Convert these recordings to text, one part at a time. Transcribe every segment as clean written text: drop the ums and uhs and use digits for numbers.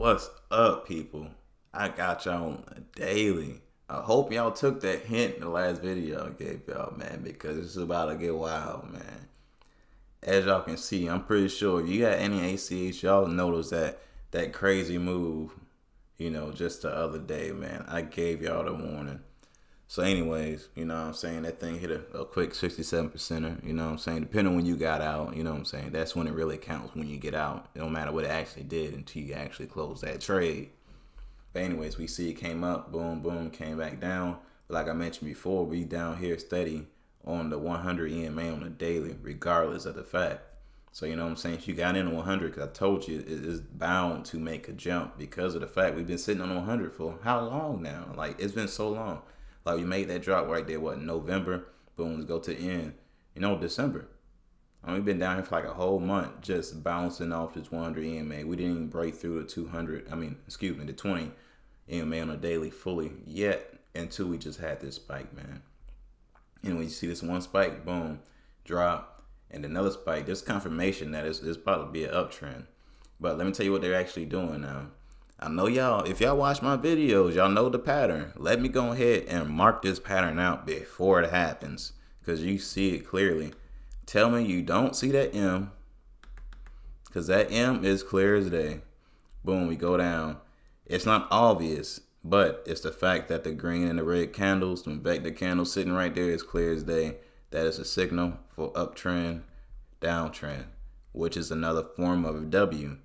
What's up, people? I got y'all on a daily. I hope y'all took that hint in the last video I gave y'all, man, because it's about to get wild, man. As y'all can see, I'm pretty sure if you got any ACH, y'all noticed that crazy move, just the other day, man. I gave y'all the warning. So anyways, you know what I'm saying? That thing hit a quick 67%er, you know what I'm saying? Depending on when you got out, you know what I'm saying? That's when it really counts, when you get out. It don't matter what it actually did until you actually close that trade. But anyways, we see it came up, boom, boom, came back down. But like I mentioned before, we down here steady on the 100 EMA on the daily, regardless of the fact. So, you know what I'm saying? If you got in on 100, because I told you, it is bound to make a jump because of the fact we've been sitting on 100 for how long now? Like, it's been so long. Like, we made that drop right there, November? Boom, let's go to the end. December. We've been down here for like a whole month just bouncing off this 100 EMA. We didn't even break through the 20 EMA on a daily fully yet until we just had this spike, man. And when you see this one spike, boom, drop, and another spike, there's confirmation that it's about to be an uptrend. But let me tell you what they're actually doing now. I know y'all, if y'all watch my videos, y'all know the pattern. Let me go ahead and mark this pattern out before it happens, because you see it clearly. Tell me you don't see that M, because that M is clear as day. Boom, we go down. It's not obvious, but it's the fact that the green and the red candles, the vector candles sitting right there, is clear as day. That is a signal for uptrend, downtrend, which is another form of a W.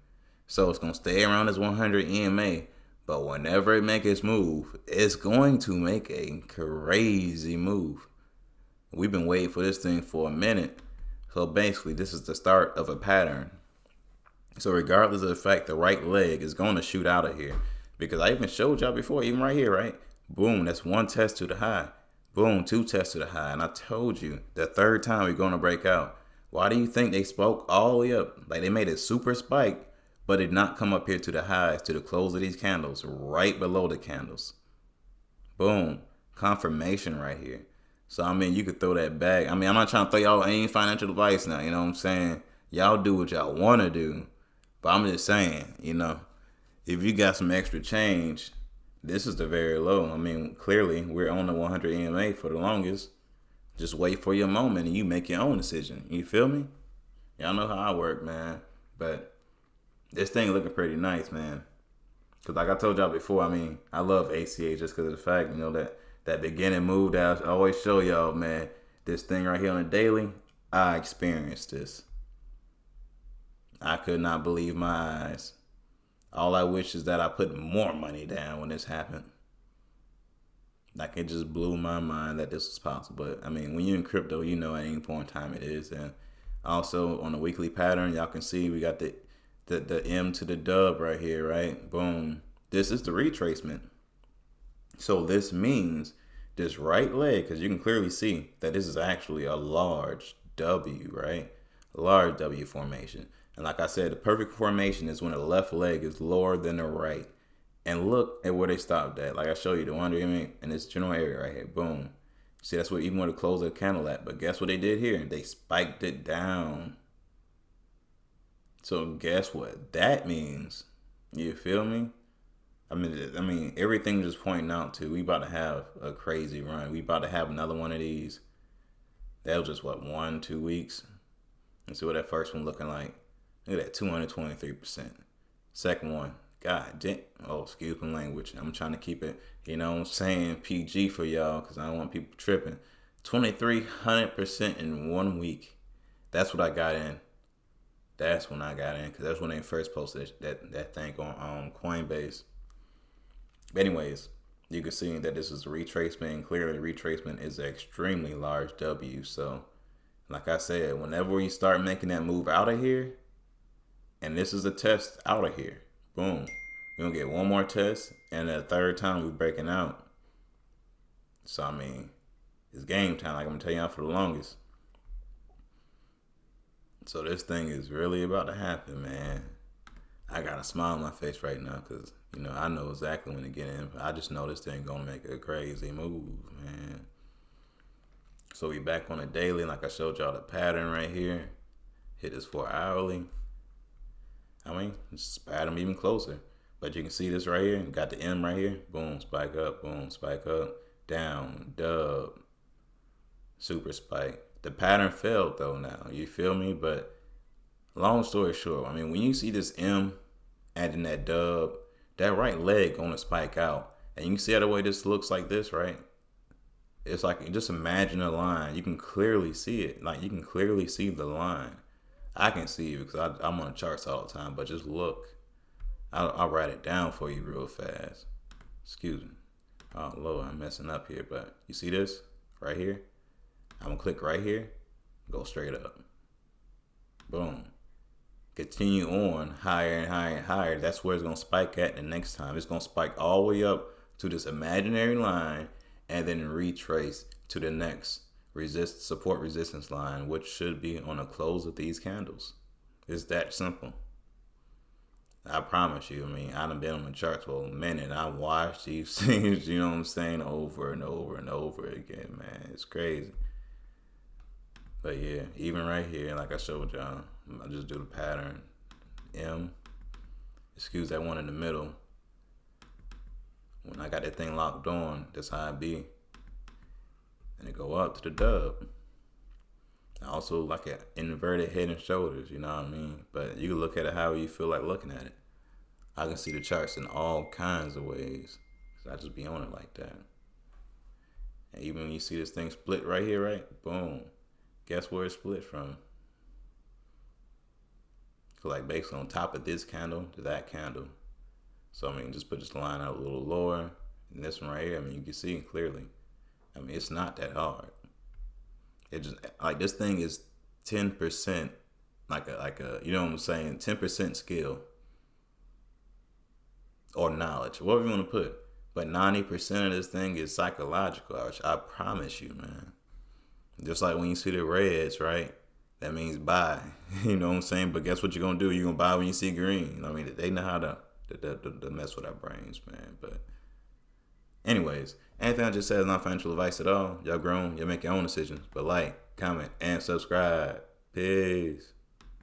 So it's going to stay around this 100 EMA, but whenever it makes its move, it's going to make a crazy move. We've been waiting for this thing for a minute. So basically, this is the start of a pattern. So regardless of the fact, the right leg is going to shoot out of here. Because I even showed y'all before, even right here, right? Boom, that's one test to the high. Boom, two tests to the high. And I told you, the third time we're going to break out. Why do you think they spoke all the way up? Like, they made a super spike, but did not come up here to the highs, to the close of these candles, right below the candles. Boom, confirmation right here. So, you could throw that back. I'm not trying to throw y'all any financial advice now, you know what I'm saying? Y'all do what y'all want to do. But I'm just saying, if you got some extra change, this is the very low. Clearly, we're on the 100 EMA for the longest. Just wait for your moment and you make your own decision. You feel me? Y'all know how I work, man. But this thing looking pretty nice, man. Because like I told y'all before, I love ACH just because of the fact, that beginning move that I always show y'all, man. This thing right here on the daily, I experienced this. I could not believe my eyes. All I wish is that I put more money down when this happened. Like, it just blew my mind that this was possible. But, when you're in crypto, you know at any point in time it is. And also, on the weekly pattern, y'all can see we got the M to the dub right here, right? Boom. This is the retracement. So this means this right leg, because you can clearly see that this is actually a large W, right? A large W formation. And like I said, the perfect formation is when the left leg is lower than the right. And look at where they stopped at. Like I showed you, the 100 EMA in this general area right here. Boom. See, that's what even where the close of the candle at. But guess what they did here? They spiked it down. So guess what that means? You feel me? Everything just pointing out to we about to have a crazy run. We about to have another one of these. That was just 1-2 weeks. Let's see what that first one looking like. Look at that, 223%. Second one, god damn. Oh, excuse my language. I'm trying to keep it, PG for y'all because I don't want people tripping. 2,300% in 1 week. That's what I got in. That's when I got in because that's when they first posted that thing on Coinbase. But anyways, you can see that this is a retracement, and clearly retracement is an extremely large W. So, like I said, whenever we start making that move out of here, and this is a test out of here, boom, we're going to get one more test, and the third time we're breaking out. So, it's game time, like I'm going to tell y'all for the longest. So this thing is really about to happen, man. I got a smile on my face right now because, I know exactly when to get in. I just know this thing going to make a crazy move, man. So we back on a daily. Like I showed y'all the pattern right here. Hit this for hourly. Just spat them even closer. But you can see this right here. You got the M right here. Boom, spike up, down, dub, super spike. The pattern failed though now. You feel me? But long story short, I mean, when you see this M and then that dub, that right leg gonna spike out. And you can see how the way this looks like this, right? It's like, just imagine a line. You can clearly see it. Like, you can clearly see the line. I can see it because I'm on the charts all the time. But just look. I'll write it down for you real fast. Excuse me. Oh, Lord, I'm messing up here. But you see this right here? I'm going to click right here. Go straight up. Boom. Continue on higher and higher and higher. That's where it's going to spike at the next time. It's going to spike all the way up to this imaginary line and then retrace to the next support resistance line, which should be on the close of these candles. It's that simple. I promise you. I mean, I done been on the charts for a minute. I watched these things, you know what I'm saying, over and over and over again, man. It's crazy. But yeah, even right here, like I showed y'all, I just do the pattern. M. Excuse that one in the middle. When I got that thing locked on, that's how it be. And it go up to the dub. Also like an inverted head and shoulders, you know what I mean? But you can look at it however you feel like looking at it. I can see the charts in all kinds of ways. So I just be on it like that. And even when you see this thing split right here, right? Boom. Guess where it split from? So like basically on top of this candle to that candle. So I mean, just put this line out a little lower. And this one right here, I mean, you can see it clearly. I mean, it's not that hard. It just, like, this thing is 10%, like a, you know what I'm saying, 10% skill or knowledge, whatever you want to put. But 90% of this thing is psychological. I promise you, man. Just like when you see the reds, right? That means buy. You know what I'm saying? But guess what you're gonna do? You're gonna buy when you see green. I mean, they know how to mess with our brains, man. But anyways, anything I just said is not financial advice at all. Y'all grown. Y'all make your own decisions. But like, comment, and subscribe. Peace.